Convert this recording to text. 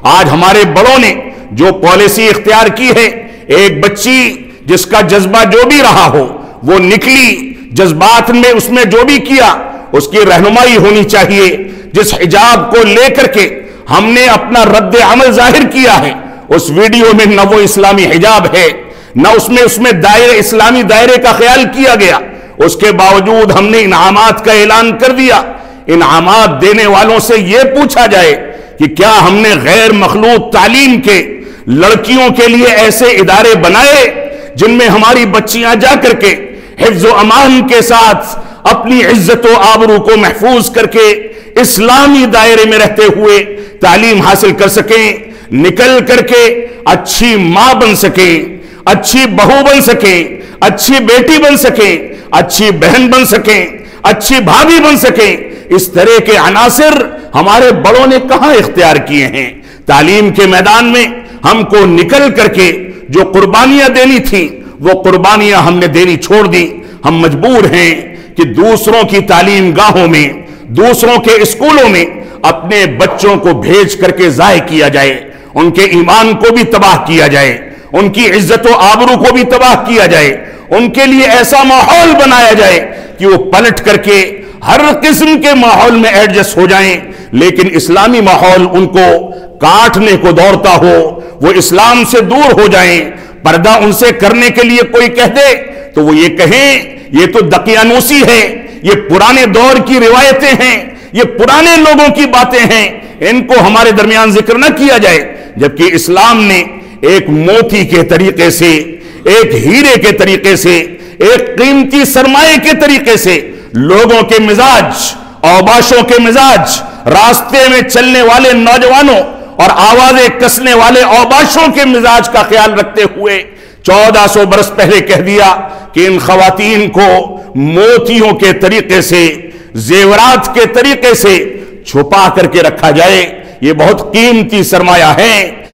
آج ہمارے بڑوں نے جو پالیسی اختیار کی ہے، ایک بچی جس کا جذبہ جو بھی رہا ہو وہ نکلی، جذبات میں اس میں جو بھی کیا اس کی رہنمائی ہونی چاہیے۔ جس حجاب کو لے کر کے ہم نے اپنا رد عمل ظاہر کیا ہے، اس ویڈیو میں نہ وہ اسلامی حجاب ہے، نہ اس میں دائرے اسلامی دائرے کا خیال کیا گیا۔ اس کے باوجود ہم نے انعامات کا اعلان کر دیا۔ انعامات دینے والوں سے یہ پوچھا جائے کہ کیا ہم نے غیر مخلوط تعلیم کے لڑکیوں کے لیے ایسے ادارے بنائے جن میں ہماری بچیاں جا کر کے حفظ و امان کے ساتھ اپنی عزت و آبرو کو محفوظ کر کے اسلامی دائرے میں رہتے ہوئے تعلیم حاصل کر سکیں، نکل کر کے اچھی ماں بن سکیں، اچھی بہو بن سکیں، اچھی بیٹی بن سکیں، اچھی بہن بن سکیں، اچھی بھابھی بن سکیں؟ اس طرح کے عناصر ہمارے بڑوں نے کہاں اختیار کیے ہیں؟ تعلیم کے میدان میں ہم کو نکل کر کے جو قربانیاں دینی تھیں وہ قربانیاں ہم نے دینی چھوڑ دی۔ ہم مجبور ہیں کہ دوسروں کی تعلیم گاہوں میں، دوسروں کے اسکولوں میں اپنے بچوں کو بھیج کر کے ضائع کیا جائے، ان کے ایمان کو بھی تباہ کیا جائے، ان کی عزت و آبرو کو بھی تباہ کیا جائے، ان کے لیے ایسا ماحول بنایا جائے کہ وہ پلٹ کر کے ہر قسم کے ماحول میں ایڈجسٹ ہو جائیں، لیکن اسلامی ماحول ان کو کاٹنے کو دوڑتا ہو، وہ اسلام سے دور ہو جائیں۔ پردہ ان سے کرنے کے لیے کوئی کہہ دے تو وہ یہ کہیں یہ تو دقیانوسی ہے، یہ پرانے دور کی روایتیں ہیں، یہ پرانے لوگوں کی باتیں ہیں، ان کو ہمارے درمیان ذکر نہ کیا جائے۔ جبکہ اسلام نے ایک موتی کے طریقے سے، ایک ہیرے کے طریقے سے، ایک قیمتی سرمایہ کے طریقے سے لوگوں کے مزاج، اوباشوں کے مزاج، راستے میں چلنے والے نوجوانوں اور آوازیں کسنے والے اوباشوں کے مزاج کا خیال رکھتے ہوئے 1400 برس پہلے کہہ دیا کہ ان خواتین کو موتیوں کے طریقے سے، زیورات کے طریقے سے چھپا کر کے رکھا جائے، یہ بہت قیمتی سرمایہ ہے۔